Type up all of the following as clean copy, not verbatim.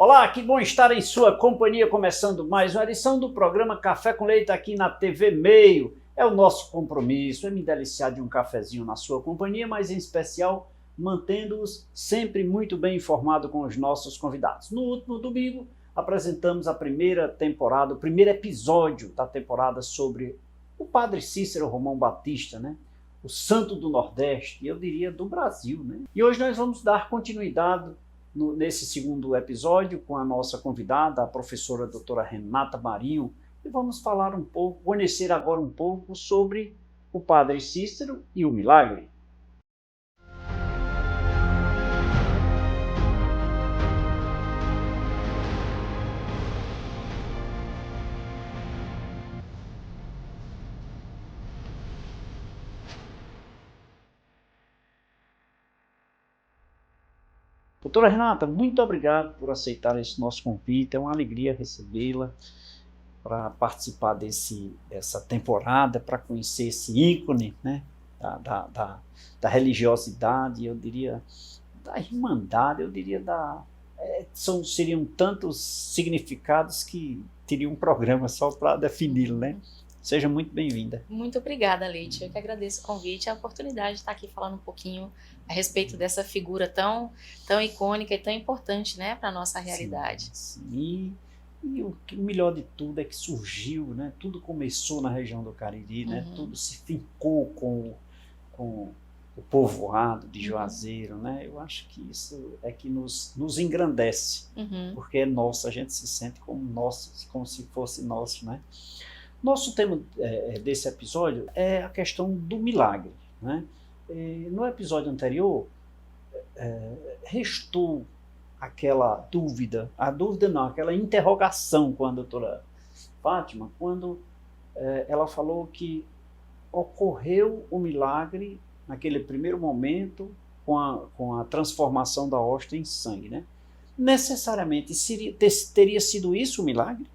Olá, que bom estar em sua companhia, começando mais uma edição do programa Café com Leite aqui na TV Meio. É o nosso compromisso, é me deliciar de um cafezinho na sua companhia, mas em especial mantendo-os sempre muito bem informados com os nossos convidados. No último domingo, apresentamos a primeira temporada, o primeiro episódio da temporada sobre o Padre Cícero Romão Batista, né? O santo do Nordeste, e eu diria do Brasil, né? E hoje nós vamos dar continuidade nesse segundo episódio com a nossa convidada, a professora doutora Renata Marinho, e vamos falar um pouco, conhecer agora um pouco sobre o Padre Cícero e o milagre. Doutora Renata, muito obrigado por aceitar esse nosso convite, é uma alegria recebê-la para participar dessa temporada, para conhecer esse ícone, né, da religiosidade, eu diria, da irmandade, eu diria, seriam tantos significados que teria um programa só para defini-lo, né? Seja muito bem-vinda. Muito obrigada, Leite. Eu que agradeço o convite e a oportunidade de estar aqui falando um pouquinho a respeito dessa figura tão icônica e tão importante, né, para a nossa realidade. Sim. E o melhor de tudo é que surgiu, né? Tudo começou na região do Cariri, né? Tudo se fincou com o povoado de Juazeiro, né? Eu acho que isso é que nos engrandece, porque é nosso, a gente se sente como nosso, como se fosse nosso, né? Nosso tema desse episódio é a questão do milagre, né? No episódio anterior, restou aquela dúvida, aquela interrogação com a doutora Fátima, quando ela falou que ocorreu o milagre naquele primeiro momento com a transformação da hóstia em sangue, né? Necessariamente teria sido isso o milagre?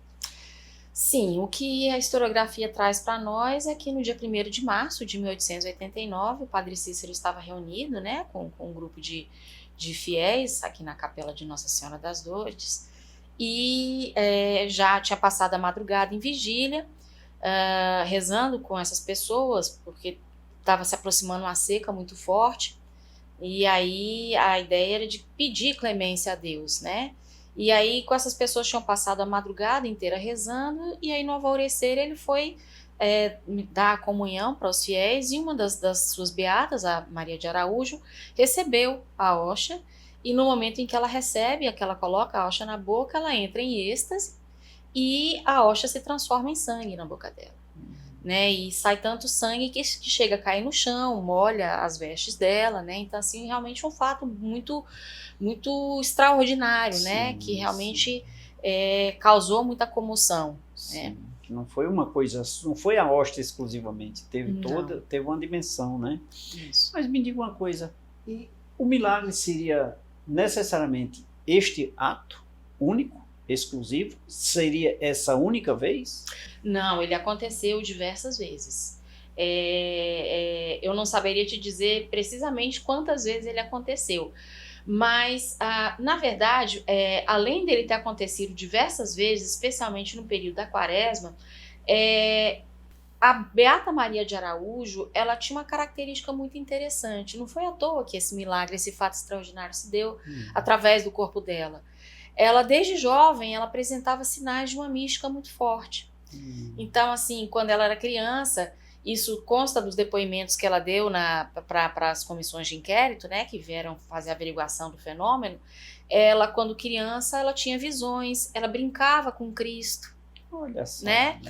Sim, o que a historiografia traz para nós é que no dia 1º de março de 1889, o Padre Cícero estava reunido, né, com um grupo de fiéis aqui na Capela de Nossa Senhora das Dores, e já tinha passado a madrugada em vigília, rezando com essas pessoas, porque estava se aproximando uma seca muito forte, e aí a ideia era de pedir clemência a Deus, né? E aí, com essas pessoas tinham passado a madrugada inteira rezando, e aí no alvorecer ele foi dar a comunhão para os fiéis, e uma das suas beatas, a Maria de Araújo, recebeu a hóstia, e no momento em que ela recebe, que ela coloca a hóstia na boca, ela entra em êxtase, e a hóstia se transforma em sangue na boca dela. Né, e sai tanto sangue que chega a cair no chão, molha as vestes dela, né? Então, assim, realmente um fato muito, muito extraordinário, né? Que realmente causou muita comoção. Sim, né? Que não foi uma coisa, não foi a hóstia exclusivamente, teve uma dimensão, né? Isso. Mas me diga uma coisa, e o milagre seria necessariamente este ato único? Exclusivo? Seria essa única vez? Não, ele aconteceu diversas vezes. Eu não saberia te dizer precisamente quantas vezes ele aconteceu, mas, na verdade, além dele ter acontecido diversas vezes, especialmente no período da Quaresma, a Beata Maria de Araújo, ela tinha uma característica muito interessante. Não foi à toa que esse milagre, esse fato extraordinário se deu através do corpo dela. Ela, desde jovem, ela apresentava sinais de uma mística muito forte. Então, assim, quando ela era criança, isso consta dos depoimentos que ela deu para as comissões de inquérito, né, que vieram fazer a averiguação do fenômeno. Ela, quando criança, ela tinha visões, ela brincava com Cristo. Olha só, né?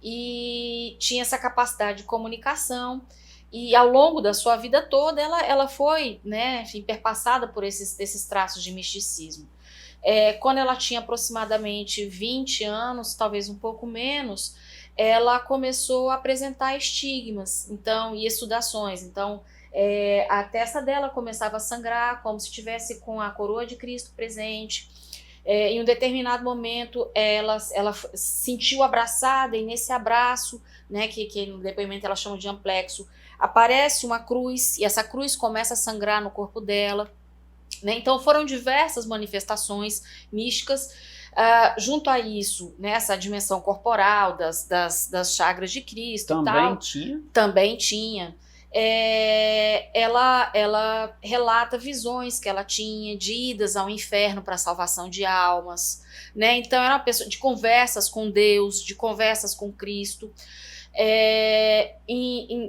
E tinha essa capacidade de comunicação. E ao longo da sua vida toda, ela foi, né, enfim, perpassada por esses traços de misticismo. Quando ela tinha aproximadamente 20 anos, talvez um pouco menos, ela começou a apresentar estigmas, então, e exsudações. Então, a testa dela começava a sangrar, como se estivesse com a coroa de Cristo presente. Em um determinado momento, ela se sentiu abraçada, e nesse abraço, né, que no depoimento ela chama de amplexo, aparece uma cruz, e essa cruz começa a sangrar no corpo dela. né? Então foram diversas manifestações místicas. Junto a isso, né, essa dimensão corporal das chakras de Cristo também e tal, tinha. Também tinha. Ela relata visões que ela tinha de idas ao inferno para a salvação de almas, né? Então era uma pessoa de conversas com Deus, de conversas com Cristo.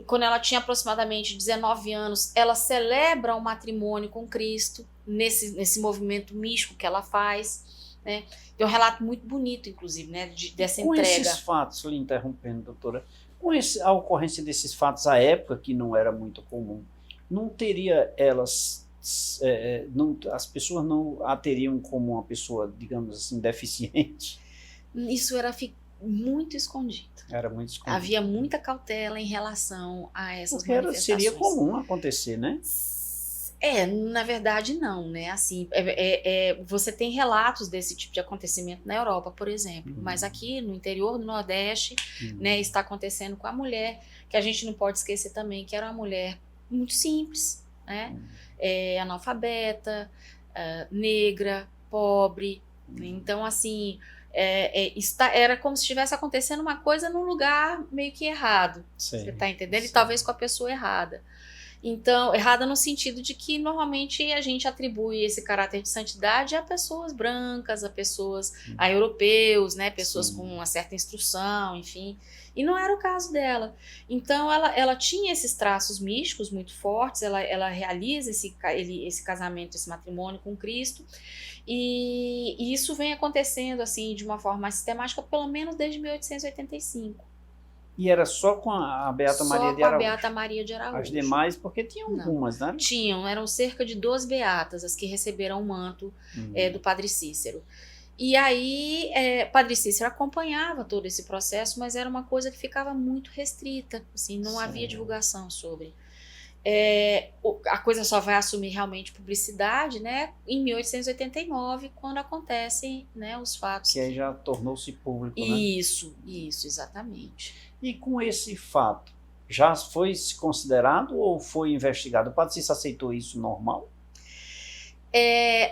Quando ela tinha aproximadamente 19 anos, ela celebra o matrimônio com Cristo nesse movimento místico que ela faz, né? Tem um relato muito bonito, inclusive, né, dessa com entrega. Esses fatos, lhe interrompendo, doutora, a ocorrência desses fatos à época, que não era muito comum, não teria elas, as pessoas não a teriam como uma pessoa, digamos assim, deficiente? Isso era muito escondido. Era muito escondido. Havia muita cautela em relação a essas Porque manifestações. seria comum acontecer, né? Na verdade não, né? Assim, você tem relatos desse tipo de acontecimento na Europa, por exemplo, mas aqui no interior do Nordeste, né, está acontecendo com a mulher, que a gente não pode esquecer também que era uma mulher muito simples, né? Analfabeta, negra, pobre. Então, assim, era como se estivesse acontecendo uma coisa num lugar meio que errado. Você está entendendo? E talvez com a pessoa errada. Então, errada no sentido de que normalmente a gente atribui esse caráter de santidade a pessoas brancas, a europeus, né, pessoas com uma certa instrução, enfim. E não era o caso dela. Então, ela tinha esses traços místicos muito fortes, ela realiza esse casamento, esse matrimônio com Cristo, e isso vem acontecendo assim de uma forma mais sistemática, pelo menos desde 1885. E era só com a Beata Maria de Araújo? Só com a Beata Maria de Araújo. As demais, porque tinham algumas, né? Eram cerca de 12 beatas as que receberam o manto do Padre Cícero. E aí, Padre Cícero acompanhava todo esse processo, mas era uma coisa que ficava muito restrita, assim, não havia divulgação sobre. A coisa só vai assumir realmente publicidade, né, em 1889, quando acontecem, né, os fatos. Que aí já tornou-se público, né? Isso, exatamente. E com esse fato, já foi considerado ou foi investigado? O Padre Cícero aceitou isso normal?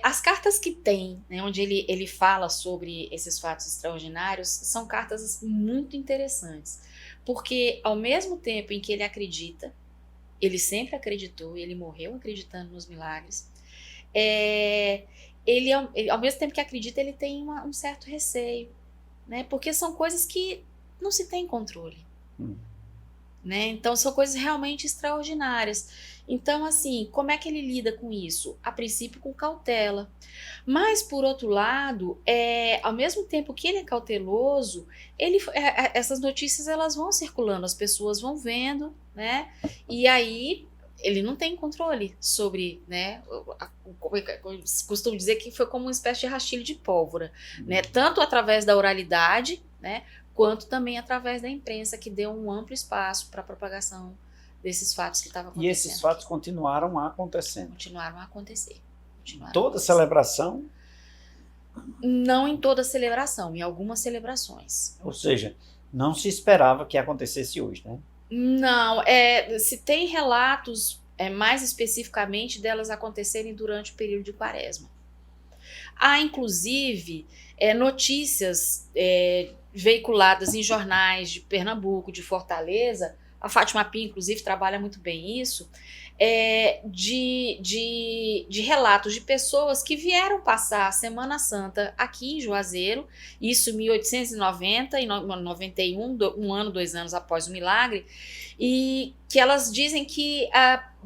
As cartas que tem, né, onde ele fala sobre esses fatos extraordinários, são cartas muito interessantes, porque ao mesmo tempo em que ele acredita, ele sempre acreditou, ele morreu acreditando nos milagres, ele, ao mesmo tempo que acredita, ele tem um certo receio, né, porque são coisas que não se tem controle. Né? Então são coisas realmente extraordinárias. Então, assim, como é que ele lida com isso? A princípio com cautela, mas por outro lado, ao mesmo tempo que ele é cauteloso, essas notícias elas vão circulando, as pessoas vão vendo, né? E aí ele não tem controle sobre, né? Eu costumo dizer que foi como uma espécie de rastilho de pólvora, né? Tanto através da oralidade, né, quanto também através da imprensa, que deu um amplo espaço para a propagação desses fatos que estavam acontecendo. E esses fatos continuaram acontecendo? Continuaram a acontecer. Toda celebração? Não em toda celebração, em algumas celebrações. Ou seja, não se esperava que acontecesse hoje, né? Não, se tem relatos, mais especificamente, delas acontecerem durante o período de Quaresma. Há, inclusive, notícias veiculadas em jornais de Pernambuco, de Fortaleza, a Fátima Pia, inclusive, trabalha muito bem isso, de relatos de pessoas que vieram passar a Semana Santa aqui em Juazeiro, isso em 1890 e 91, um ano, 2 anos após o milagre, e que elas dizem que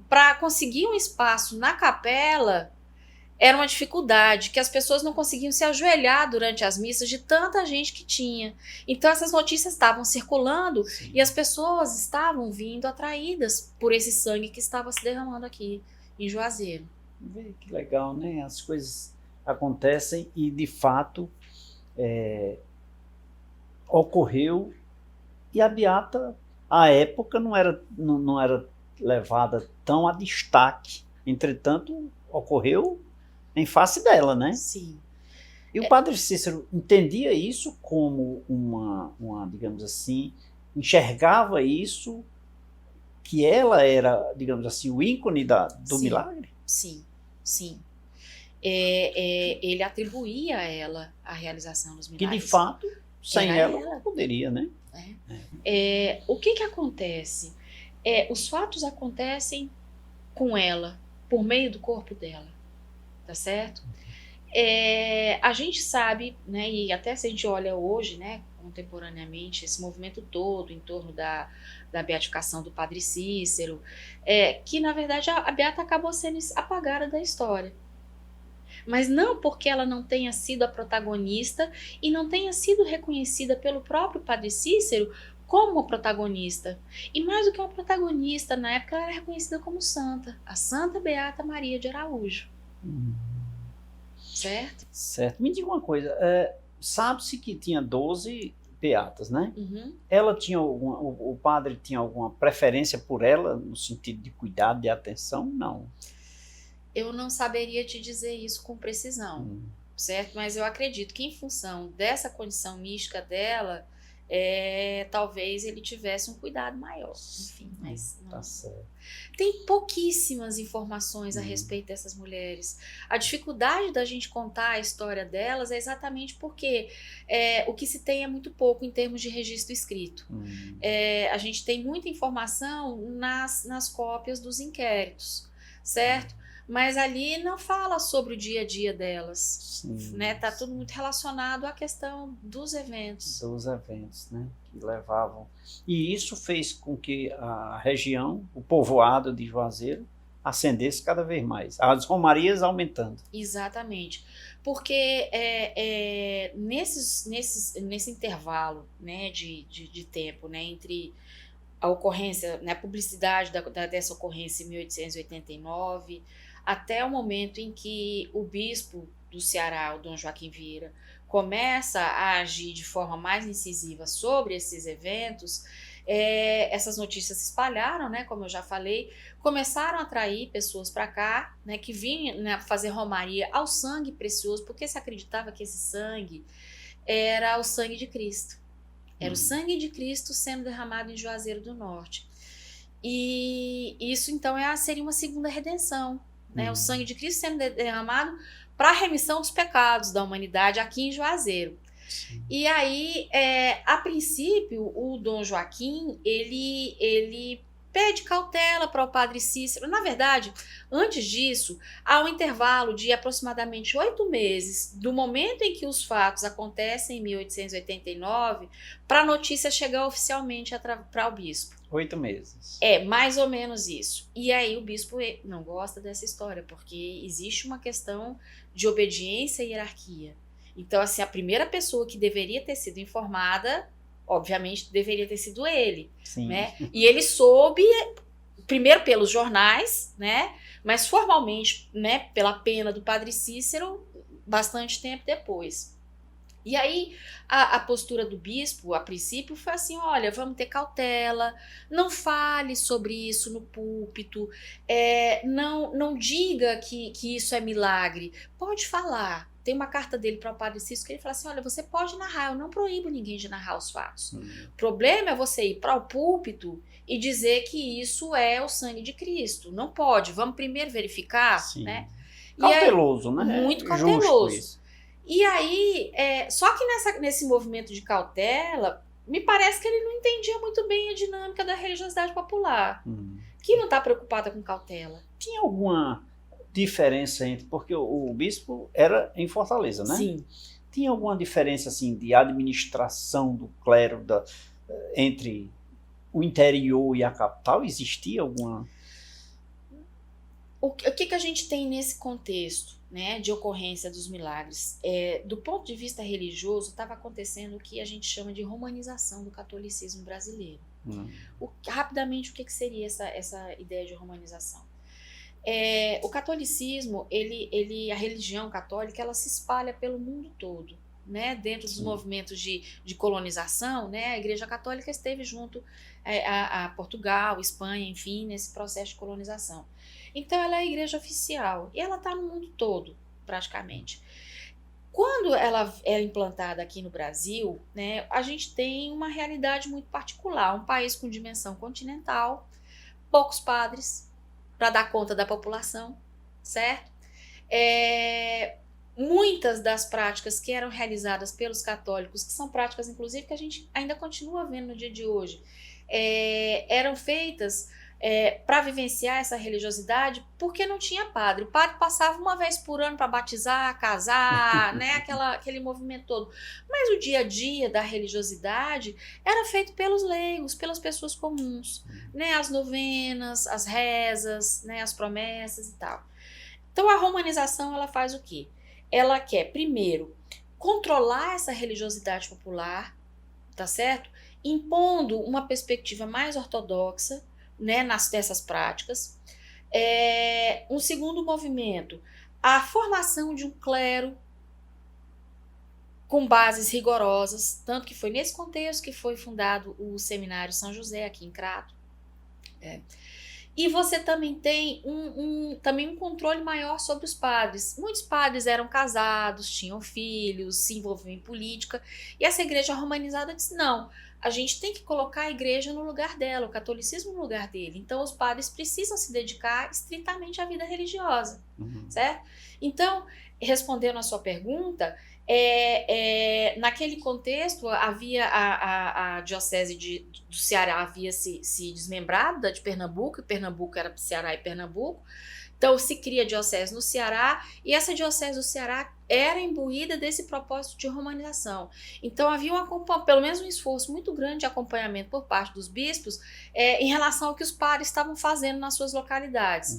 para conseguir um espaço na capela era uma dificuldade, que as pessoas não conseguiam se ajoelhar durante as missas de tanta gente que tinha. Então essas notícias estavam circulando. Sim. E as pessoas estavam vindo atraídas por esse sangue que estava se derramando aqui em Juazeiro. Que legal, né? As coisas acontecem e, de fato, ocorreu. E a beata, à época, não era levada tão a destaque. Entretanto, ocorreu em face dela, né? Sim. E o Padre Cícero entendia isso como uma, digamos assim, enxergava isso, que ela era, digamos assim, o ícone do milagre? Sim, sim. ele atribuía a ela a realização dos Que milagres. de fato, sem Era ela, não poderia, né? O que acontece? Os fatos acontecem com ela, por meio do corpo dela, tá certo? A gente sabe, né, e até se a gente olha hoje, né, contemporaneamente, esse movimento todo em torno da beatificação do Padre Cícero, que na verdade a beata acabou sendo apagada da história. Mas não porque ela não tenha sido a protagonista e não tenha sido reconhecida pelo próprio Padre Cícero como uma protagonista. E mais do que uma protagonista, na época ela era reconhecida como santa, a Santa Beata Maria de Araújo. Certo? Certo. Me diga uma coisa, sabe-se que tinha 12 beatas, né? Uhum. Ela tinha o padre tinha alguma preferência por ela, no sentido de cuidado, de atenção? Não. Eu não saberia te dizer isso com precisão, certo? Mas eu acredito que em função dessa condição mística dela, talvez ele tivesse um cuidado maior. Enfim, mas não. Tá certo. Tem pouquíssimas informações a respeito dessas mulheres. A dificuldade da gente contar a história delas é exatamente porque o que se tem é muito pouco em termos de registro escrito. A gente tem muita informação nas cópias dos inquéritos, certo? Mas ali não fala sobre o dia a dia delas, né? Tá tudo muito relacionado à questão dos eventos. Dos eventos, né? Que levavam. E isso fez com que a região, o povoado de Juazeiro, ascendesse cada vez mais. As romarias aumentando. Exatamente. Porque nesse intervalo, né, de tempo, né, entre a ocorrência, né, a publicidade dessa ocorrência em 1889, até o momento em que o bispo do Ceará, o Dom Joaquim Vieira, começa a agir de forma mais incisiva sobre esses eventos, essas notícias se espalharam, né, como eu já falei, começaram a atrair pessoas para cá, né, que vinham, né, fazer romaria ao sangue precioso, porque se acreditava que esse sangue era o sangue de Cristo. Era o sangue de Cristo sendo derramado em Juazeiro do Norte. E isso, então, seria uma segunda redenção. Né? O sangue de Cristo sendo derramado para a remissão dos pecados da humanidade aqui em Juazeiro. Sim. E aí, a princípio, o Dom Joaquim, ele pede cautela para o Padre Cícero. Na verdade, antes disso, há um intervalo de aproximadamente 8 meses do momento em que os fatos acontecem em 1889 para a notícia chegar oficialmente para o bispo. 8 meses. Mais ou menos isso. E aí o bispo não gosta dessa história, porque existe uma questão de obediência e hierarquia. Então, assim, a primeira pessoa que deveria ter sido informada, obviamente, deveria ter sido ele. Sim. Né? E ele soube, primeiro pelos jornais, né? Mas formalmente, né, pela pena do Padre Cícero, bastante tempo depois. E aí, a postura do bispo, a princípio, foi assim, olha, vamos ter cautela, não fale sobre isso no púlpito, não diga que isso é milagre, pode falar. Tem uma carta dele para o Padre Cícero que ele fala assim, olha, você pode narrar, eu não proíbo ninguém de narrar os fatos. O problema é você ir para o púlpito e dizer que isso é o sangue de Cristo. Não pode, vamos primeiro verificar, sim, né? Cauteloso, né? Muito cauteloso. E aí, só que nesse movimento de cautela, me parece que ele não entendia muito bem a dinâmica da religiosidade popular, que não está preocupada com cautela. Tinha alguma diferença entre... Porque o bispo era em Fortaleza, né? Sim. Tinha alguma diferença assim, de administração do clero entre o interior e a capital? Existia alguma... O que a gente tem nesse contexto, né, de ocorrência dos milagres? Do ponto de vista religioso, estava acontecendo o que a gente chama de romanização do catolicismo brasileiro. Rapidamente, o que seria essa ideia de romanização? O catolicismo, a religião católica, ela se espalha pelo mundo todo. Né, dentro dos movimentos de colonização, né, a Igreja Católica esteve junto a Portugal, Espanha, enfim, nesse processo de colonização. Então, ela é a igreja oficial e ela está no mundo todo, praticamente. Quando ela é implantada aqui no Brasil, né, a gente tem uma realidade muito particular, um país com dimensão continental, poucos padres para dar conta da população, certo? Muitas das práticas que eram realizadas pelos católicos, que são práticas, inclusive, que a gente ainda continua vendo no dia de hoje, eram feitas para vivenciar essa religiosidade porque não tinha padre. O padre passava uma vez por ano para batizar, casar, né, aquele movimento todo. Mas o dia a dia da religiosidade era feito pelos leigos, pelas pessoas comuns, né, as novenas, as rezas, né, as promessas e tal. Então a romanização, ela faz o quê? Ela quer, primeiro, controlar essa religiosidade popular, tá certo? Impondo uma perspectiva mais ortodoxa, né, dessas práticas. Um segundo movimento, a formação de um clero com bases rigorosas, tanto que foi nesse contexto que foi fundado o Seminário São José, aqui em Crato. E você também tem também um controle maior sobre os padres. Muitos padres eram casados, tinham filhos, se envolviam em política, e essa igreja romanizada disse, não, a gente tem que colocar a igreja no lugar dela, o catolicismo no lugar dele. Então os padres precisam se dedicar estritamente à vida religiosa, certo? Então, respondendo à sua pergunta, naquele contexto havia a diocese do Ceará havia se desmembrado da de Pernambuco, e Pernambuco era Ceará e Pernambuco, então se cria a diocese no Ceará, e essa diocese do Ceará era imbuída desse propósito de romanização. Então havia pelo menos um esforço muito grande de acompanhamento por parte dos bispos em relação ao que os padres estavam fazendo nas suas localidades.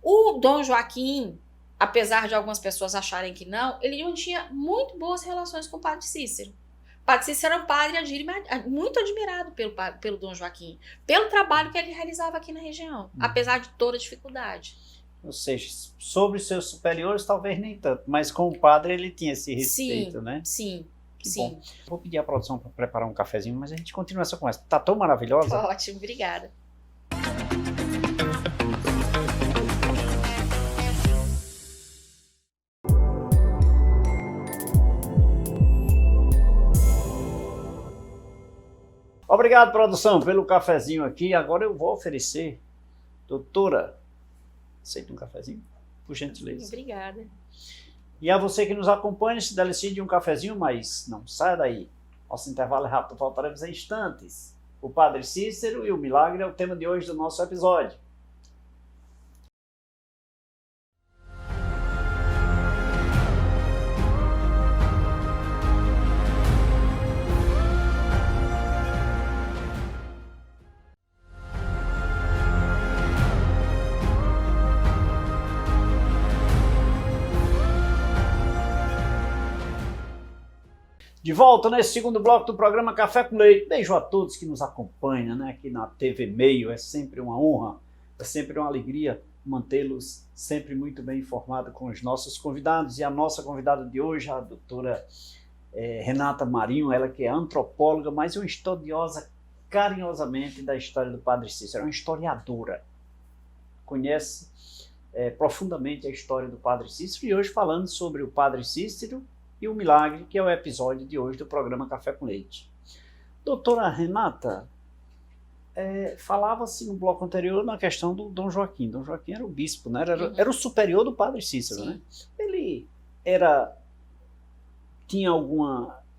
O Dom Joaquim, apesar de algumas pessoas acharem que não, ele mantinha muito boas relações com o padre Cícero. O padre Cícero era um padre muito admirado pelo Dom Joaquim, pelo trabalho que ele realizava aqui na região, apesar de toda a dificuldade. Ou seja, sobre os seus superiores talvez nem tanto, mas com o padre ele tinha esse respeito, sim, né? Sim, que bom. Vou pedir à produção para preparar um cafezinho, mas a gente continua essa conversa. Tá tão maravilhosa. Ótimo, obrigada. Obrigado, produção, pelo cafezinho aqui. Agora eu vou oferecer, doutora, aceita um cafezinho? Por gentileza. Obrigada. E a você que nos acompanha, se delicie de um cafezinho, mas não saia daí. Nosso intervalo é rápido, voltaremos em instantes. O Padre Cícero e o milagre é o tema de hoje do nosso episódio. De volta nesse segundo bloco do programa Café com Leite. Beijo a todos que nos acompanham, né, aqui na TV Meio. É sempre uma honra, é sempre uma alegria mantê-los sempre muito bem informados com os nossos convidados. E a nossa convidada de hoje, a doutora Renata Marinho, ela que é antropóloga, mas uma estudiosa carinhosamente da história do Padre Cícero. É uma historiadora. Conhece profundamente a história do Padre Cícero e hoje falando sobre o Padre Cícero e o milagre, que é o episódio de hoje do programa Café com Leite. Doutora Renata, falava-se no bloco anterior na questão do Dom Joaquim. Dom Joaquim era o bispo, né? Era o superior do Padre Cícero, né? Ele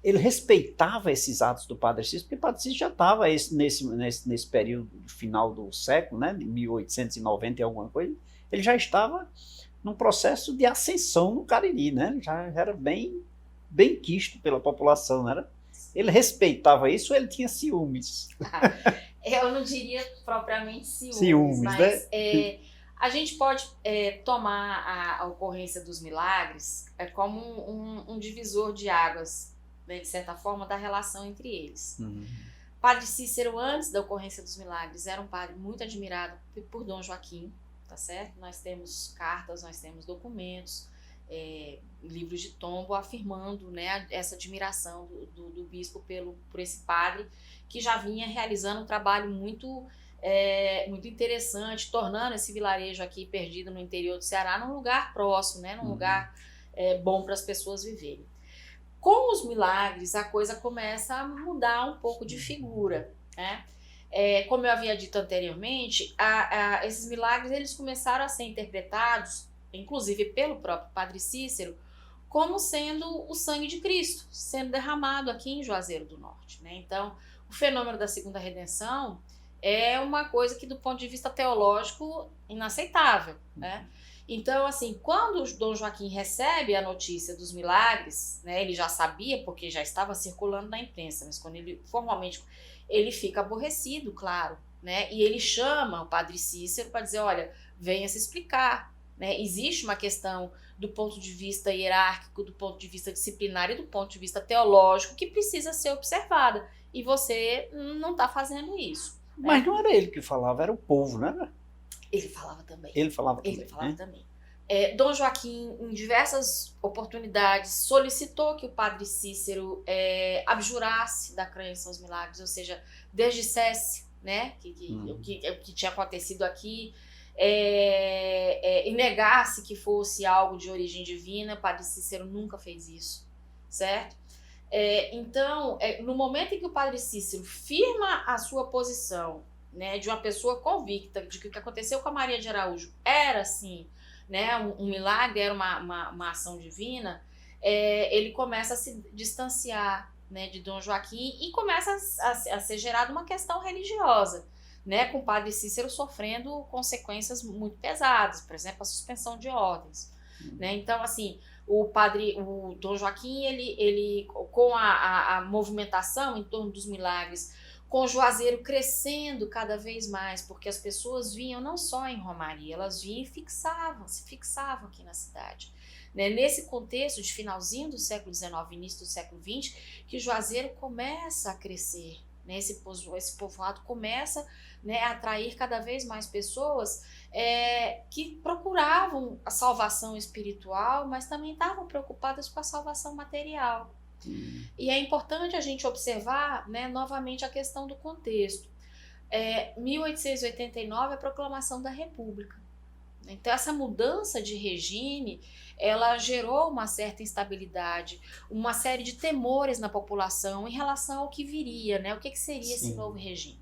ele respeitava esses atos do Padre Cícero, porque o Padre Cícero já estava nesse período final do século, né? De 1890 e alguma coisa, ele já estava num processo de ascensão no Cariri, né? Ele já era bem quisto pela população, não era? Ele respeitava isso ou ele tinha ciúmes? Eu não diria propriamente ciúmes, mas né? A gente pode tomar a ocorrência dos milagres como um divisor de águas, né, de certa forma, da relação entre eles. Padre Cícero, antes da ocorrência dos milagres, era um padre muito admirado por Dom Joaquim, tá certo? Nós temos cartas, nós temos documentos, livros de tombo afirmando, né, essa admiração do bispo por esse padre que já vinha realizando um trabalho muito interessante, tornando esse vilarejo aqui perdido no interior do Ceará num lugar próximo, né, num lugar bom para as pessoas viverem. Com os milagres, a coisa começa a mudar um pouco de figura, né? Como eu havia dito anteriormente, esses milagres eles começaram a ser interpretados inclusive pelo próprio Padre Cícero, como sendo o sangue de Cristo, sendo derramado aqui em Juazeiro do Norte, né? Então, o fenômeno da segunda redenção é uma coisa que, do ponto de vista teológico, inaceitável, né? Então, assim, quando o Dom Joaquim recebe a notícia dos milagres, né, ele já sabia, porque já estava circulando na imprensa, mas quando ele, formalmente, ele fica aborrecido, claro, né? E ele chama o Padre Cícero para dizer, olha, venha se explicar, né? Existe uma questão do ponto de vista hierárquico, do ponto de vista disciplinar e do ponto de vista teológico que precisa ser observada. E você não está fazendo isso. Mas não era ele que falava, era o povo, não era? Ele falava também. Ele falava também. Ele falava também. Dom Joaquim, em diversas oportunidades, solicitou que o Padre Cícero abjurasse da crença aos milagres, ou seja, desdissesse, né, o que tinha acontecido aqui, e negasse que fosse algo de origem divina. O Padre Cícero nunca fez isso, certo? Então, no momento em que o Padre Cícero firma a sua posição, né, de uma pessoa convicta de que o que aconteceu com a Maria de Araújo era, assim, né, um milagre, era uma ação divina, ele começa a se distanciar, né, de Dom Joaquim e começa a ser gerada uma questão religiosa, né, com o Padre Cícero sofrendo consequências muito pesadas, por exemplo, a suspensão de ordens. Né? Então, assim, o Dom Joaquim, ele com a movimentação em torno dos milagres, com o Juazeiro crescendo cada vez mais, porque as pessoas vinham não só em romaria, elas vinham e se fixavam aqui na cidade. Né? Nesse contexto de finalzinho do século XIX, início do século XX, que Juazeiro começa a crescer, né? Esse povoado começa, né, a atrair cada vez mais pessoas que procuravam a salvação espiritual, mas também estavam preocupadas com a salvação material. E é importante a gente observar, né, novamente a questão do contexto. 1889 é a proclamação da República. Então essa mudança de regime, ela gerou uma certa instabilidade, uma série de temores na população em relação ao que viria, né? O que seria esse novo regime.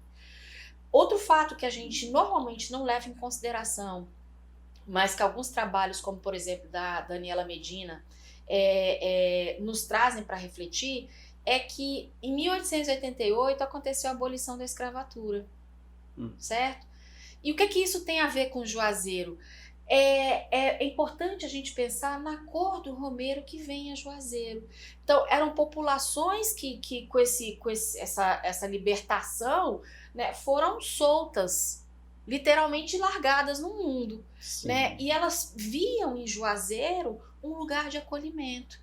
Outro fato que a gente normalmente não leva em consideração, mas que alguns trabalhos, como por exemplo da Daniela Medina, nos trazem para refletir, é que em 1888 aconteceu a abolição da escravatura, certo? E o que isso tem a ver com Juazeiro? É importante a gente pensar na cor do romeiro que vem a Juazeiro. Então, eram populações que com essa libertação, né, foram soltas, literalmente largadas no mundo. Né? E elas viam em Juazeiro um lugar de acolhimento.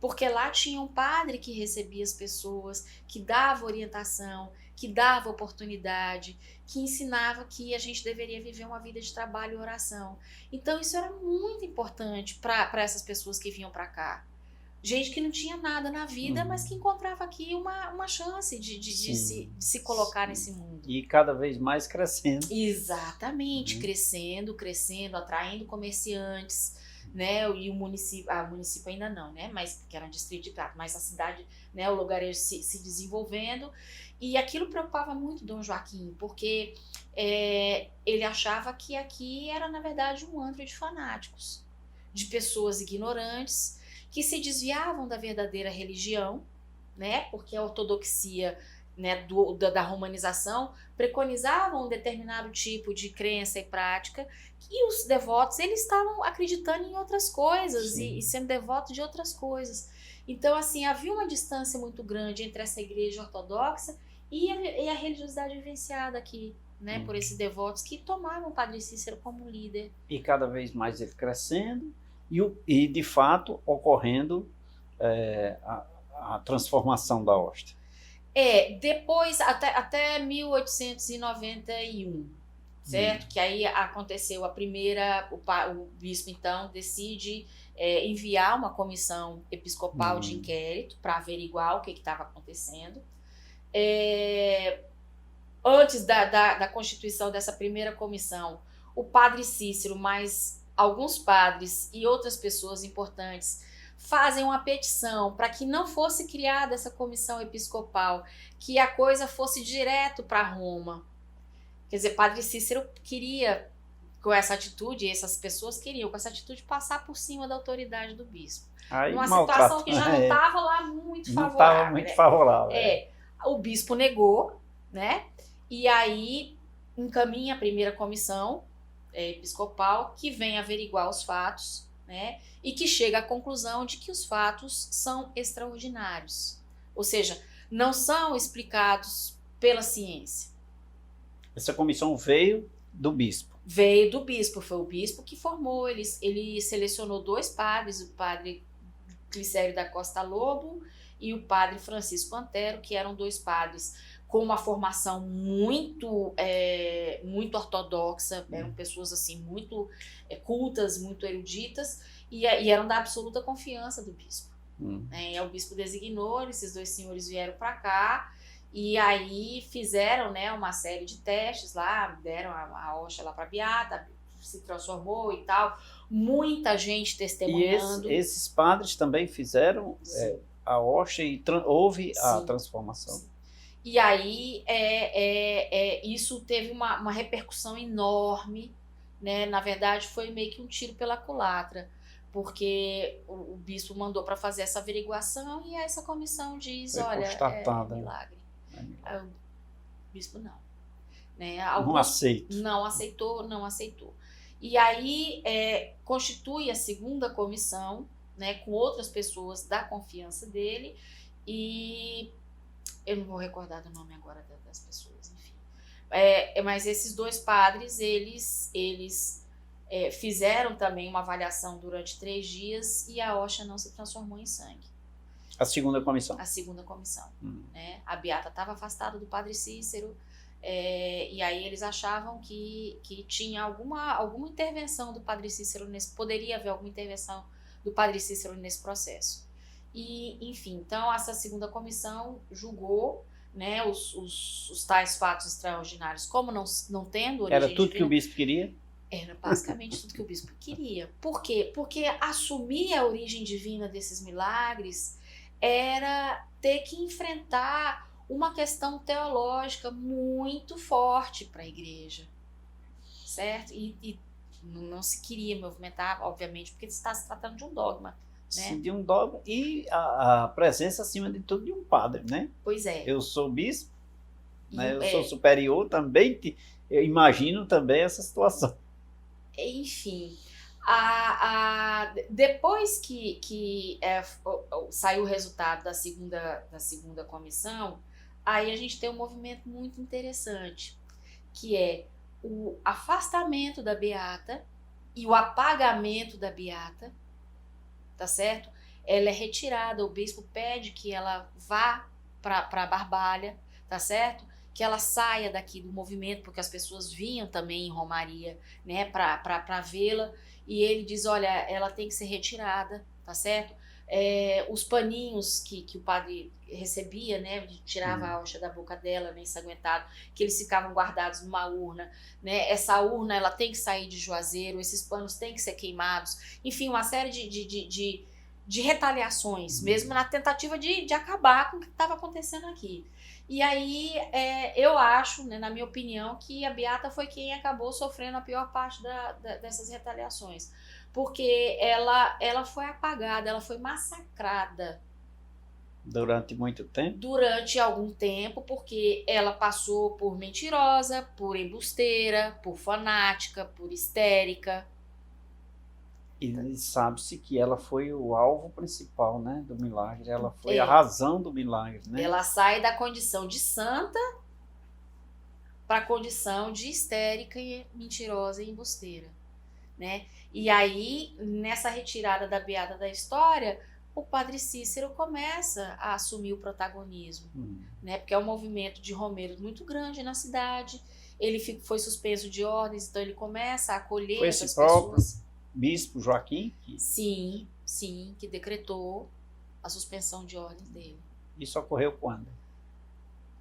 Porque lá tinha um padre que recebia as pessoas, que dava orientação, que dava oportunidade, que ensinava que a gente deveria viver uma vida de trabalho e oração. Então isso era muito importante para essas pessoas que vinham para cá. Gente que não tinha nada na vida, mas que encontrava aqui uma chance de se colocar nesse mundo. E cada vez mais crescendo. Exatamente, crescendo, atraindo comerciantes, né? E o município ainda não, né? Mas que era um distrito de Prata, mas a cidade, né? O lugarejo se desenvolvendo, e aquilo preocupava muito Dom Joaquim, porque ele achava que aqui era na verdade um antro de fanáticos, de pessoas ignorantes que se desviavam da verdadeira religião, né? Porque a ortodoxia, né, da romanização preconizavam um determinado tipo de crença e prática, e os devotos eles estavam acreditando em outras coisas e sendo devotos de outras coisas. Então, assim, havia uma distância muito grande entre essa igreja ortodoxa e a religiosidade vivenciada aqui, né, por esses devotos que tomavam o Padre Cícero como líder. E cada vez mais ele crescendo e de fato ocorrendo a transformação da hóstia. Depois, até 1891, certo? Que aí aconteceu o bispo então decide enviar uma comissão episcopal de inquérito para averiguar o que estava acontecendo. Antes da constituição dessa primeira comissão, o Padre Cícero, mais alguns padres e outras pessoas importantes fazem uma petição para que não fosse criada essa comissão episcopal, que a coisa fosse direto para Roma. Quer dizer, Padre Cícero queria com essa atitude, essas pessoas queriam com essa atitude passar por cima da autoridade do bispo. Aí, Uma situação que já não estava lá muito favorável. Não estava muito favorável. O bispo negou, né? E aí encaminha a primeira comissão episcopal que vem averiguar os fatos, né? E que chega à conclusão de que os fatos são extraordinários. Ou seja, não são explicados pela ciência. Essa comissão veio do bispo. Veio do bispo, foi o bispo que formou, ele selecionou 2 padres, o padre Glicério da Costa Lobo e o padre Francisco Antero, que eram 2 padres com uma formação muito ortodoxa, eram pessoas assim muito cultas, muito eruditas, e eram da absoluta confiança do bispo. E aí o bispo designou, esses 2 senhores vieram para cá, e aí fizeram, né, uma série de testes lá, deram a hóstia lá para a Beata, se transformou e tal, muita gente testemunhando. E esses padres também fizeram a hóstia e houve a transformação. Sim. E aí isso teve uma repercussão enorme, né? Na verdade foi meio que um tiro pela culatra, porque o bispo mandou para fazer essa averiguação e essa comissão diz, foi olha, constatada. É milagre. O bispo não. Né? Não aceito. Não aceitou. E aí constitui a segunda comissão, né, com outras pessoas da confiança dele, e eu não vou recordar do nome agora das pessoas, enfim. Mas esses 2 padres, eles fizeram também uma avaliação durante 3 dias e a hóstia não se transformou em sangue. A segunda comissão. A segunda comissão. Né? A Beata estava afastada do padre Cícero, e aí eles achavam que tinha alguma intervenção do padre Cícero poderia haver alguma intervenção do padre Cícero nesse processo. E, enfim, então essa segunda comissão julgou, né, os tais fatos extraordinários como não tendo origem Era tudo divina. que o bispo queria? Era basicamente tudo que o bispo queria. Por quê? Porque assumir a origem divina desses milagres era ter que enfrentar uma questão teológica muito forte para a igreja, certo? E não se queria movimentar, obviamente, porque está se tratando de um dogma. Né? Sim, de um dogma e a presença, acima de tudo, de um padre, né? Pois é. Eu sou bispo, né? Eu sou superior também, eu imagino também essa situação. Enfim, depois que saiu o resultado da segunda comissão, aí a gente tem um movimento muito interessante, que é o afastamento da Beata e o apagamento da Beata, tá certo? Ela é retirada, o bispo pede que ela vá para a Barbalha, tá certo? Que ela saia daqui do movimento, porque as pessoas vinham também em Romaria, né, para vê-la, e ele diz, olha, ela tem que ser retirada, tá certo? Os paninhos que o padre recebia, né, tirava a hóstia da boca dela, né, ensanguentado, que eles ficavam guardados numa urna, né, essa urna ela tem que sair de Juazeiro, esses panos têm que ser queimados, enfim, uma série de retaliações, mesmo na tentativa de acabar com o que estava acontecendo aqui. E aí eu acho, né, na minha opinião, que a Beata foi quem acabou sofrendo a pior parte dessas retaliações, porque ela foi apagada, ela foi massacrada. Durante muito tempo? Durante algum tempo, porque ela passou por mentirosa, por embusteira, por fanática, por histérica. E sabe-se que ela foi o alvo principal, né, do milagre. Ela foi a razão do milagre, né? Ela sai da condição de santa para a condição de histérica, e mentirosa e embusteira, né? E aí, nessa retirada da Beata da história, o padre Cícero começa a assumir o protagonismo, né? Porque é um movimento de romeiros muito grande na cidade. Ele foi suspenso de ordens, então ele começa a acolher essas pessoas. Bispo Joaquim? Sim, que decretou a suspensão de ordens dele. Isso ocorreu quando?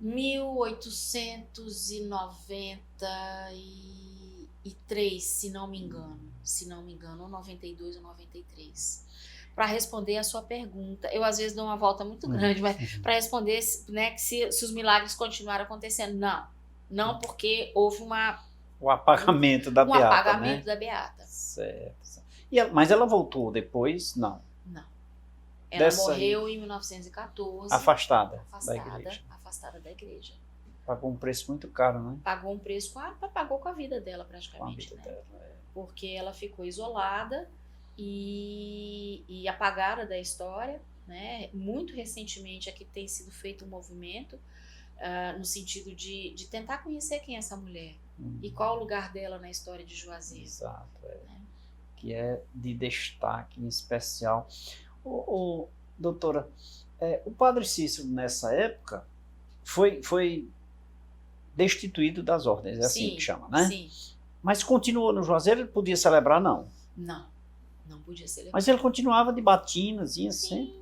1893, se não me engano, ou 92 ou 93. Para responder a sua pergunta, eu às vezes dou uma volta muito grande, mas para responder, né, se os milagres continuaram acontecendo, não, porque houve uma O apagamento da Um Beata, apagamento né? da Beata. Certo. Mas ela voltou depois? Não. Não. Ela Dessa morreu em 1914. Afastada da igreja. Afastada da igreja. Pagou um preço muito caro, né? Pagou um preço, pagou com a vida dela Com a praticamente, vida né? dela. Porque ela ficou isolada e apagada da história, né? Muito recentemente aqui tem sido feito um movimento no sentido de tentar conhecer quem é essa mulher e qual o lugar dela na história de Juazeiro. Exato, que é de destaque em especial. Doutora, o padre Cícero nessa época foi destituído das ordens, é assim que chama, né? Sim. Mas continuou no Juazeiro, ele podia celebrar, não? Não podia celebrar. Mas ele continuava de batinazinha, sempre.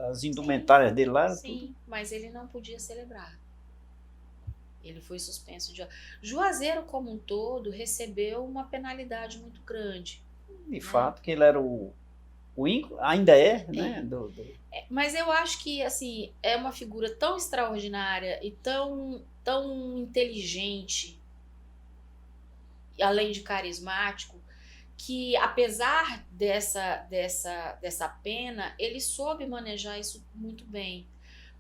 As indumentárias dele lá eram tudo. Mas ele não podia celebrar. Ele foi suspenso de... Juazeiro, como um todo, recebeu uma penalidade muito grande. De fato, que ele era o ainda né? Mas eu acho que, assim, é uma figura tão extraordinária e tão inteligente, além de carismático, que apesar dessa pena, ele soube manejar isso muito bem.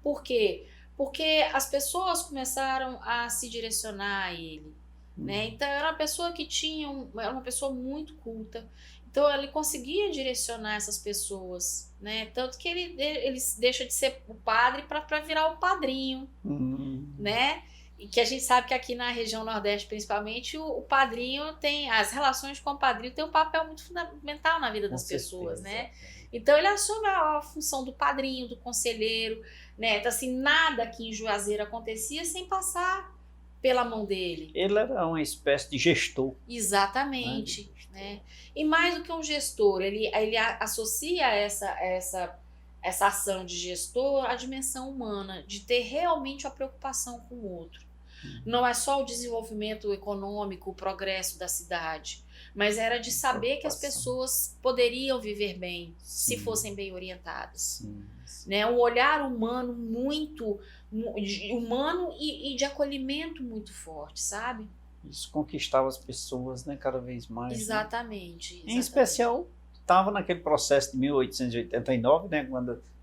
Por quê? Porque as pessoas começaram a se direcionar a ele, né? Então era uma pessoa que era uma pessoa muito culta, então ele conseguia direcionar essas pessoas, né? Tanto que ele deixa de ser o padre para virar o padrinho, né? E que a gente sabe que aqui na região Nordeste, principalmente, o padrinho tem... As relações com o padrinho têm um papel muito fundamental na vida das pessoas, né? Então, ele assume a função do padrinho, do conselheiro, né? Então, assim, nada aqui em Juazeiro acontecia sem passar pela mão dele. Ele era uma espécie de gestor. Exatamente, né? E mais do que um gestor, ele associa essa ação de gestor à dimensão humana, de ter realmente a preocupação com o outro. Não é só o desenvolvimento econômico, o progresso da cidade, mas era de saber que as pessoas poderiam viver bem, se fossem bem orientadas. Né? Um olhar humano humano e de acolhimento muito forte, sabe? Isso conquistava as pessoas, né, cada vez mais. Exatamente. Em especial, estava naquele processo de 1889, né,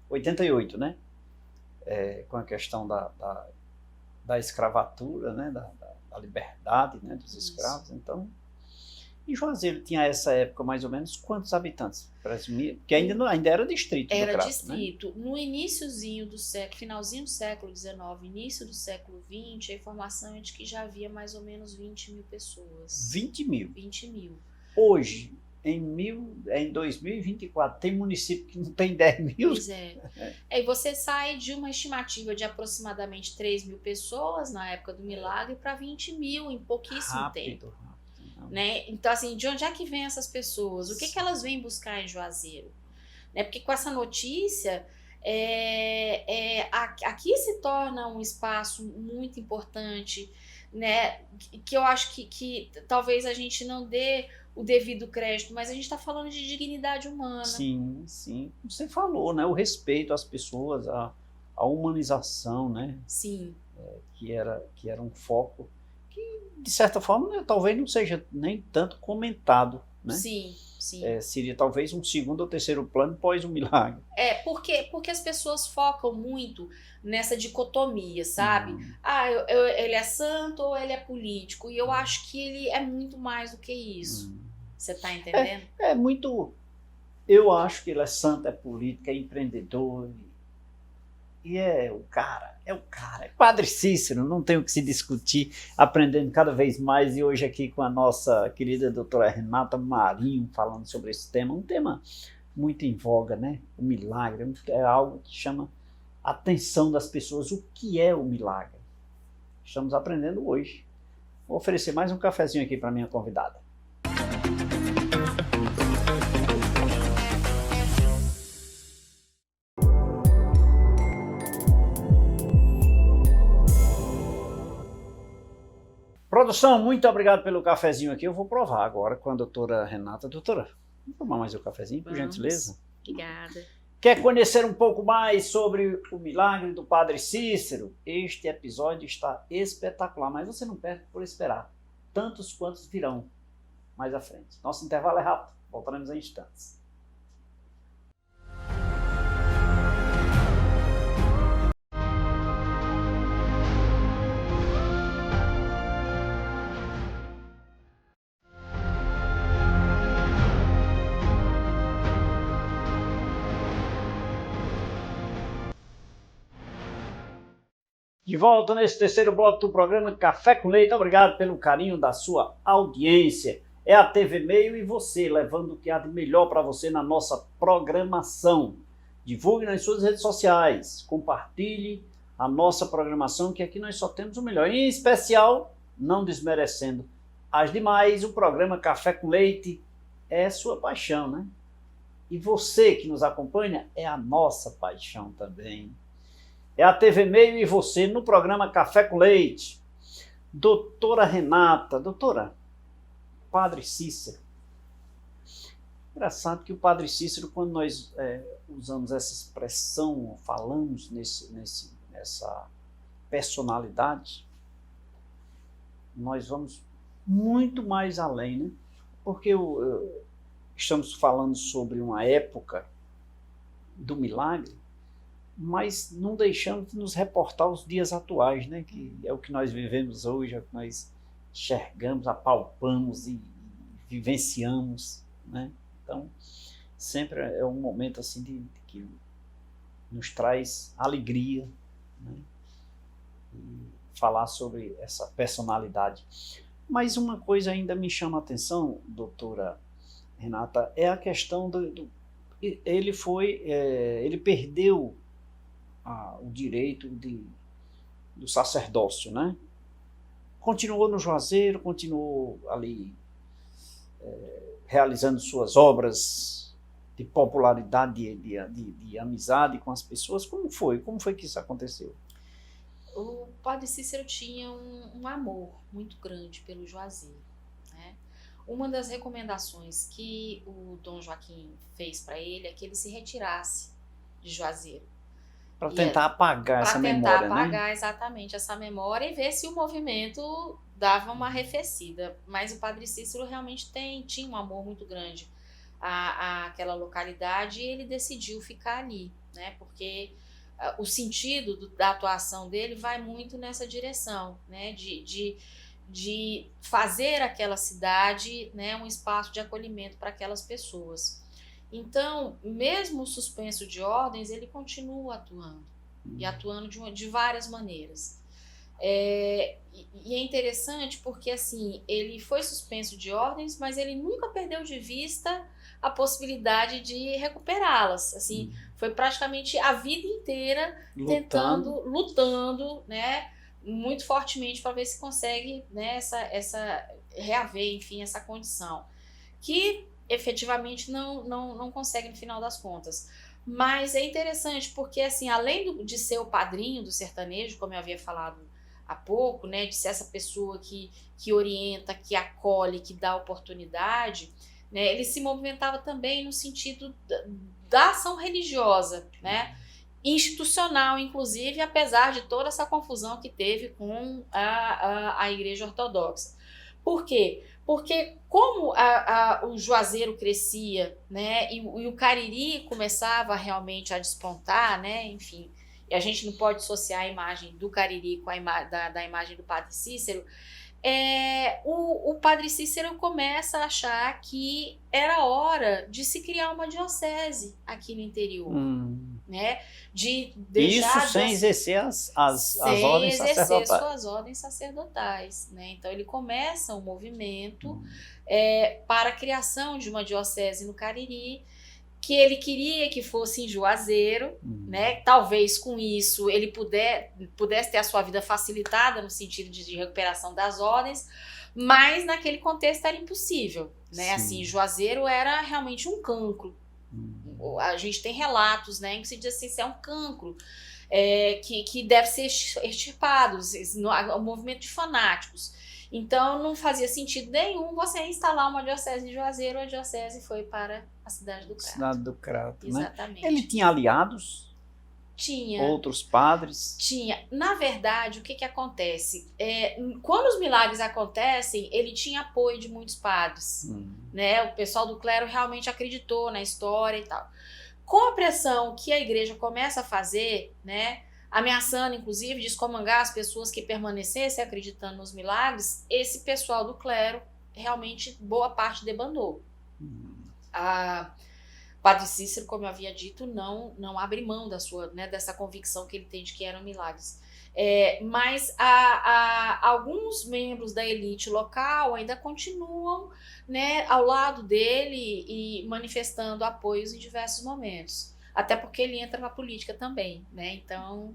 88, né, com a questão da escravatura, né, da liberdade, né, dos escravos. Então, em Juazeiro tinha essa época mais ou menos quantos habitantes? Porque ainda era distrito. Era do Crato, distrito. Né? No iníciozinho do século, finalzinho do século XIX, início do século XX, a informação é de que já havia mais ou menos 20 mil pessoas. 20 mil? 20 mil. Hoje, em 2024, tem município que não tem 10 mil? Pois é. E você sai de uma estimativa de aproximadamente 3 mil pessoas na época do milagre para 20 mil em pouquíssimo tempo. Né? Então, assim, de onde é que vem essas pessoas? O que elas vêm buscar em Juazeiro? Né? Porque com essa notícia, aqui se torna um espaço muito importante, né? Que eu acho que talvez a gente não dê o devido crédito, mas a gente está falando de dignidade humana. Sim, sim. Você falou, né? O respeito às pessoas, a humanização, né? Sim. Que era um foco que, de certa forma, talvez não seja nem tanto comentado, né? Sim, sim. Seria talvez um segundo ou terceiro plano pós o milagre. Porque as pessoas focam muito nessa dicotomia, sabe? Ele é santo ou ele é político? E eu acho que ele é muito mais do que isso. Você tá entendendo? É muito... Eu acho que ele é santo, é político, é empreendedor... E é o cara. Padre Cícero, não tem o que se discutir, aprendendo cada vez mais, e hoje aqui com a nossa querida doutora Renata Marinho, falando sobre esse tema, um tema muito em voga, né? O milagre, é algo que chama a atenção das pessoas. O que é o milagre? Estamos aprendendo hoje. Vou oferecer mais um cafezinho aqui para minha convidada. Produção, muito obrigado pelo cafezinho aqui. Eu vou provar agora com a doutora Renata. Doutora, vamos tomar mais um cafezinho, por gentileza? Obrigada. Quer conhecer um pouco mais sobre o milagre do Padre Cícero? Este episódio está espetacular, mas você não perde por esperar. tantos quantos virão mais à frente. Nosso intervalo é rápido, voltaremos em instantes. De volta nesse terceiro bloco do programa Café com Leite. Obrigado pelo carinho da sua audiência. É a TV Meio e você, levando o que há de melhor para você na nossa programação. Divulgue nas suas redes sociais, compartilhe a nossa programação, que aqui nós só temos o melhor. Em especial, não desmerecendo as demais, o programa Café com Leite é sua paixão, né? E você que nos acompanha é a nossa paixão também. É a TV Meio e você no programa Café com Leite. Doutora Renata, doutora, Padre Cícero. Engraçado que o Padre Cícero, quando nós usamos essa expressão, falamos nessa personalidade, nós vamos muito mais além, né? Porque estamos falando sobre uma época do milagre, mas não deixamos de nos reportar os dias atuais, né? Que é o que nós vivemos hoje, é o que nós enxergamos, apalpamos e vivenciamos, né? Então, sempre é um momento assim que nos traz alegria, né? E falar sobre essa personalidade. Mas uma coisa ainda me chama a atenção, doutora Renata, é a questão ele perdeu o direito do sacerdócio, né? Continuou no Juazeiro, continuou ali realizando suas obras de popularidade, de amizade com as pessoas. Como foi? Como foi que isso aconteceu? O Padre Cícero tinha um amor muito grande pelo Juazeiro, né? Uma das recomendações que o Dom Joaquim fez para ele é que ele se retirasse de Juazeiro. Para tentar apagar essa memória, né? Para tentar apagar exatamente essa memória e ver se o movimento dava uma arrefecida. Mas o Padre Cícero realmente tinha um amor muito grande àquela localidade e ele decidiu ficar ali, né? Porque o sentido da atuação dele vai muito nessa direção, né? De fazer aquela cidade, né, um espaço de acolhimento para aquelas pessoas. Então, mesmo suspenso de ordens, ele continua atuando, e atuando de várias maneiras. E é interessante porque, assim, ele foi suspenso de ordens, mas ele nunca perdeu de vista a possibilidade de recuperá-las. Assim, foi praticamente a vida inteira lutando, né, muito fortemente para ver se consegue, né, reaver, enfim, essa condição. Que efetivamente não consegue no final das contas. Mas é interessante porque, assim, além de ser o padrinho do sertanejo, como eu havia falado há pouco, né, de ser essa pessoa que orienta, que acolhe, que dá oportunidade, né, ele se movimentava também no sentido da ação religiosa, né, institucional, inclusive, apesar de toda essa confusão que teve com a Igreja Ortodoxa. Por quê? Porque como o Juazeiro crescia, né, e o Cariri começava realmente a despontar, né, enfim, e a gente não pode associar a imagem do Cariri com da imagem do Padre Cícero, o Padre Cícero começa a achar que era hora de se criar uma diocese aqui no interior. Né? De deixar isso sem exercer as ordens sacerdotais. Sem exercer suas ordens sacerdotais. Né? Então ele começa um movimento para a criação de uma diocese no Cariri, que ele queria que fosse em Juazeiro, né? Talvez com isso ele pudesse ter a sua vida facilitada no sentido de recuperação das ordens, mas naquele contexto era impossível. Né? Assim, Juazeiro era realmente um cancro. A gente tem relatos, né, em que se diz assim, isso é um cancro que deve ser extirpado, um movimento de fanáticos. Então não fazia sentido nenhum você instalar uma diocese de Juazeiro. A diocese foi para a cidade do Crato. Cidade do Crato, exatamente. Né? Ele tinha aliados? Tinha. Outros padres? Tinha. Na verdade, o que acontece? Quando os milagres acontecem, ele tinha apoio de muitos padres. Né? O pessoal do clero realmente acreditou na história e tal. Com a pressão que a igreja começa a fazer, né, ameaçando, inclusive, de excomungar as pessoas que permanecessem acreditando nos milagres, esse pessoal do clero, realmente, boa parte debandou. Padre Cícero, como eu havia dito, não abre mão dessa convicção que ele tem de que eram milagres. Mas alguns membros da elite local ainda continuam, né, ao lado dele e manifestando apoios em diversos momentos. Até porque ele entra na política também, né? Então...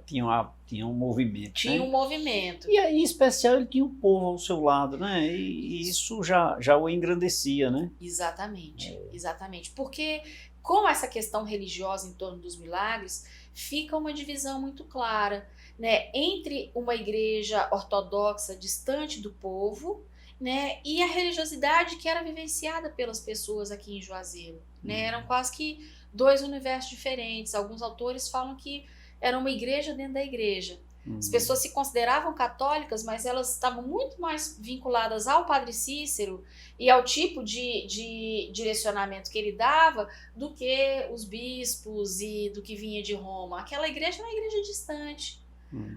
Tinha um movimento. Tinha, né? Um movimento. E aí, em especial, ele tinha o povo ao seu lado, né? E isso já o engrandecia, né? Exatamente, exatamente. Porque com essa questão religiosa em torno dos milagres, fica uma divisão muito clara, né? Entre uma igreja ortodoxa distante do povo, né? E a religiosidade que era vivenciada pelas pessoas aqui em Juazeiro, né? Eram quase que dois universos diferentes. Alguns autores falam que era uma igreja dentro da igreja. As pessoas se consideravam católicas, mas elas estavam muito mais vinculadas ao Padre Cícero e ao tipo de direcionamento que ele dava do que os bispos e do que vinha de Roma. Aquela igreja era uma igreja distante.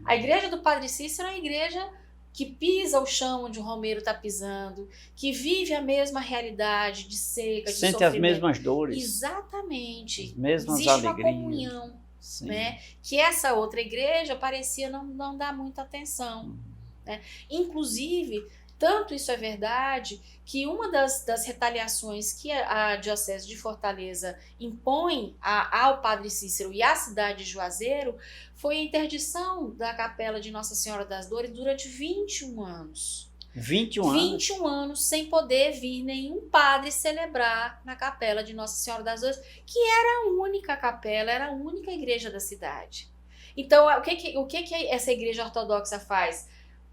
A igreja do Padre Cícero é uma igreja que pisa o chão onde o romeiro está pisando, que vive a mesma realidade de seca, de sofrimento. Sente as mesmas dores. Exatamente. As mesmas existe alegrias. Uma comunhão. Né? Que essa outra igreja parecia não dar muita atenção. Né? Inclusive, tanto isso é verdade, que uma das retaliações que a Diocese de Fortaleza impõe ao Padre Cícero e à cidade de Juazeiro foi a interdição da Capela de Nossa Senhora das Dores durante 21 anos. 21 anos? 21 anos sem poder vir nenhum padre celebrar na Capela de Nossa Senhora das Dores, que era a única capela, era a única igreja da cidade. Então, o que essa igreja ortodoxa faz?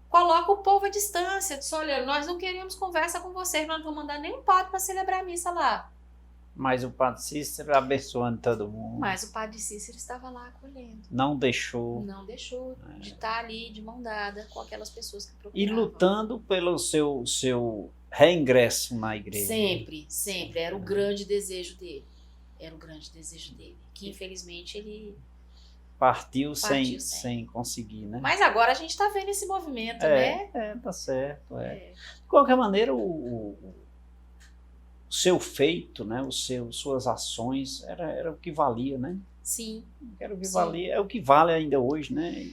Coloca o povo à distância, diz, olha, nós não queremos conversa com vocês, nós não vamos mandar nenhum padre para celebrar a missa lá. Mas o Padre Cícero abençoando todo mundo. Mas o Padre Cícero estava lá acolhendo. Não deixou de estar ali de mão dada com aquelas pessoas que procuravam. E lutando pelo seu reingresso na igreja. Sempre. Era o grande desejo dele. Que infelizmente ele partiu sem conseguir, né? Mas agora a gente está vendo esse movimento, né? Tá certo. De qualquer maneira, o seu feito, né, suas ações, era o que valia, né? Sim. Era o que valia, é o que vale ainda hoje, né?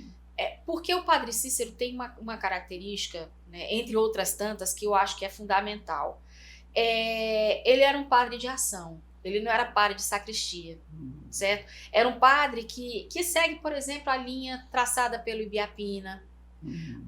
Porque o Padre Cícero tem uma característica, né, entre outras tantas, que eu acho que é fundamental. Ele era um padre de ação, ele não era padre de sacristia, certo? Era um padre que segue, por exemplo, a linha traçada pelo Ibiapina,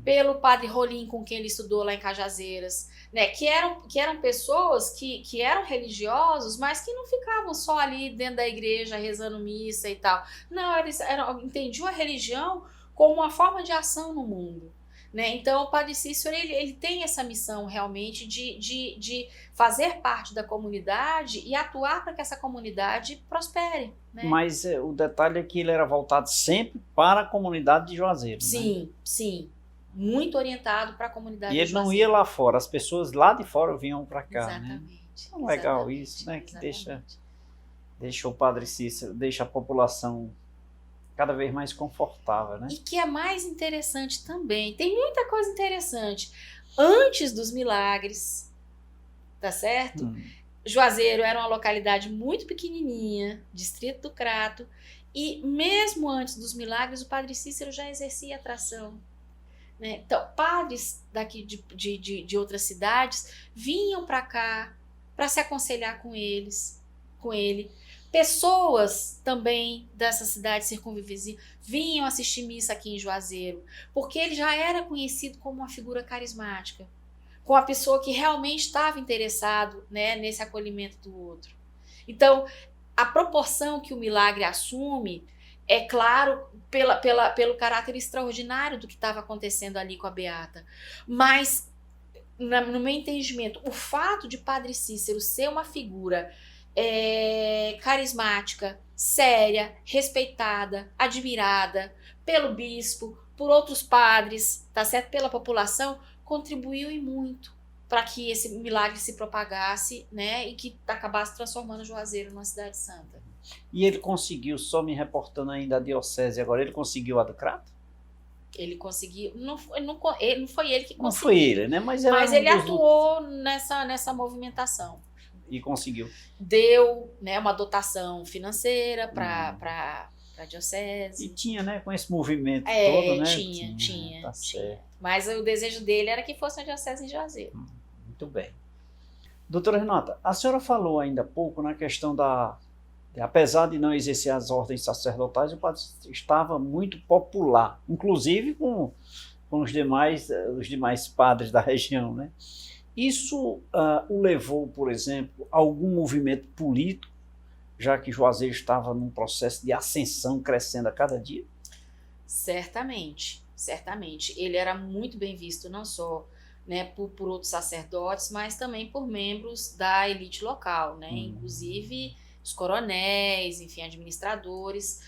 pelo padre Rolim, com quem ele estudou lá em Cajazeiras, né, que eram pessoas que eram religiosos, mas que não ficavam só ali dentro da igreja rezando missa e tal. Não, eles entendiam a religião como uma forma de ação no mundo. Né? Então o Padre Cícero ele tem essa missão realmente de fazer parte da comunidade e atuar para que essa comunidade prospere. Né? Mas o detalhe é que ele era voltado sempre para a comunidade de Juazeiro. Sim, né? Sim. Muito orientado para a comunidade de Juazeiro. E ele não ia lá fora, as pessoas lá de fora vinham para cá. Exatamente. Né? Então, legal isso, né? Que deixa o Padre Cícero, deixa a população cada vez mais confortável, né? E que é mais interessante também, tem muita coisa interessante. Antes dos milagres, tá certo? Juazeiro era uma localidade muito pequenininha, distrito do Crato, e mesmo antes dos milagres, o Padre Cícero já exercia atração. Né? Então, padres daqui de outras cidades vinham para cá para se aconselhar com ele. Pessoas também dessa cidade circunvizinha vinham assistir missa aqui em Juazeiro, porque ele já era conhecido como uma figura carismática, com a pessoa que realmente estava interessado, né, nesse acolhimento do outro. Então, a proporção que o milagre assume é claro pelo caráter extraordinário do que estava acontecendo ali com a Beata, mas no meu entendimento, o fato de Padre Cícero ser uma figura carismática, séria, respeitada, admirada pelo bispo, por outros padres, tá certo? Pela população, contribuiu e muito para que esse milagre se propagasse, né? E que acabasse transformando Juazeiro numa cidade santa. E ele conseguiu, só me reportando ainda a diocese agora, ele conseguiu a do Crato? Ele conseguiu, não foi ele que conseguiu. Não foi ele, né? Mas ele atuou nessa movimentação. E conseguiu. Deu, né, uma dotação financeira para a diocese. E tinha, né, com esse movimento todo, né? Tinha. Tá certo. Mas o desejo dele era que fosse uma diocese em Juazeiro. Muito bem. Doutora Renata, a senhora falou ainda há pouco na questão apesar de não exercer as ordens sacerdotais, o padre estava muito popular, inclusive com os demais padres da região, né? Isso o levou, por exemplo, a algum movimento político, já que Juazeiro estava num processo de ascensão crescendo a cada dia? Certamente. Ele era muito bem visto, não só, né, por outros sacerdotes, mas também por membros da elite local, né? Inclusive os coronéis, enfim, administradores,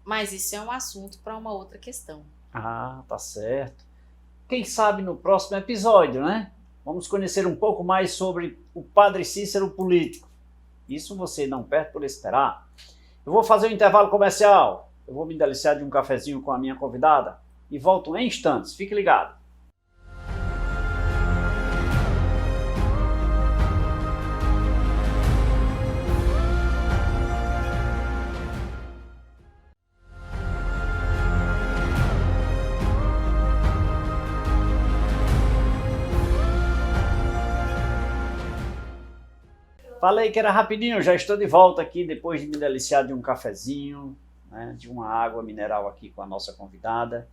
mas isso é um assunto para uma outra questão. Ah, tá certo. Quem sabe no próximo episódio, né? Vamos conhecer um pouco mais sobre o Padre Cícero político. Isso você não perde por esperar. Eu vou fazer um intervalo comercial. Eu vou me deliciar de um cafezinho com a minha convidada e volto em instantes. Fique ligado. Falei que era rapidinho, já estou de volta aqui depois de me deliciar de um cafezinho, né, de uma água mineral aqui com a nossa convidada,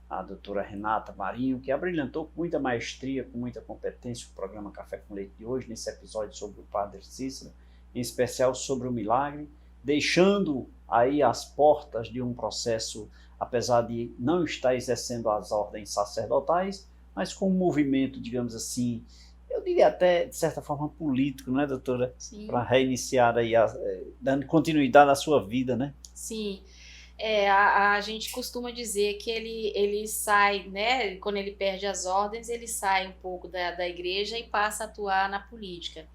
a doutora Renata Marinho, que abrilhantou com muita maestria, com muita competência o programa Café com Leite de hoje, nesse episódio sobre o Padre Cícero, em especial sobre o milagre, deixando aí as portas de um processo, apesar de não estar exercendo as ordens sacerdotais, mas com um movimento, digamos assim, eu diria até, de certa forma, político, né, doutora? Sim. Para reiniciar aí, dando continuidade à sua vida, né? Sim. A gente costuma dizer que ele sai, né, quando ele perde as ordens, ele sai um pouco da igreja e passa a atuar na política.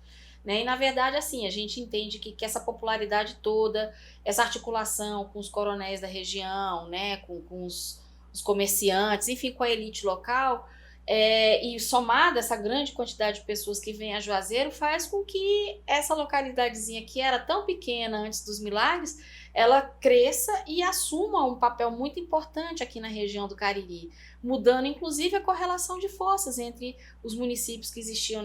Né? E, na verdade, assim, a gente entende que essa popularidade toda, essa articulação com os coronéis da região, né, com os comerciantes, enfim, com a elite local, e somada essa grande quantidade de pessoas que vêm a Juazeiro, faz com que essa localidadezinha que era tão pequena antes dos milagres, ela cresça e assuma um papel muito importante aqui na região do Cariri, mudando inclusive a correlação de forças entre os municípios que existiam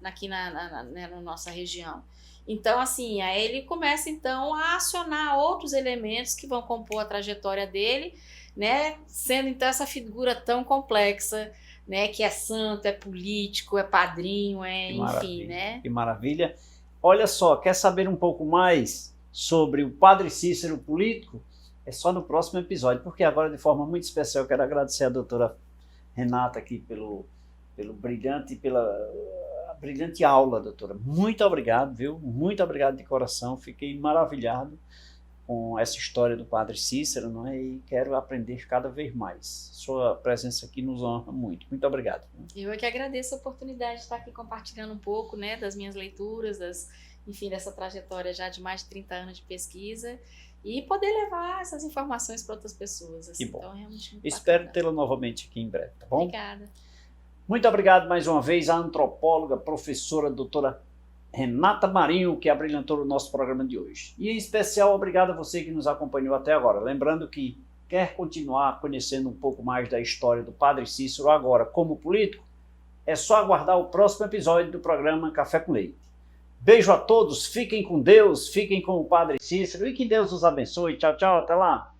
aqui na nossa região. Então, assim, aí ele começa então a acionar outros elementos que vão compor a trajetória dele, né, sendo então essa figura tão complexa, né, que é santo, é político, é padrinho, enfim, né? Que maravilha. Olha só, quer saber um pouco mais sobre o Padre Cícero político? É só no próximo episódio, porque agora, de forma muito especial, eu quero agradecer a doutora Renata aqui pela brilhante aula, doutora. Muito obrigado, viu? Muito obrigado de coração. Fiquei maravilhado com essa história do Padre Cícero, não é? E quero aprender cada vez mais. Sua presença aqui nos honra muito. Muito obrigado. Eu é que agradeço a oportunidade de estar aqui compartilhando um pouco, né, das minhas leituras, enfim, dessa trajetória já de mais de 30 anos de pesquisa e poder levar essas informações para outras pessoas. Assim. Que bom. Então, realmente muito Espero bacana. tê-la novamente aqui em breve, tá bom? Obrigada. Muito obrigado mais uma vez à antropóloga, professora, doutora Renata Marinho, que abrilhantou o nosso programa de hoje. E em especial, obrigado a você que nos acompanhou até agora. Lembrando que quer continuar conhecendo um pouco mais da história do Padre Cícero agora como político, é só aguardar o próximo episódio do programa Café com Leite. Beijo a todos, fiquem com Deus, fiquem com o Padre Cícero e que Deus os abençoe. Tchau, tchau, até lá.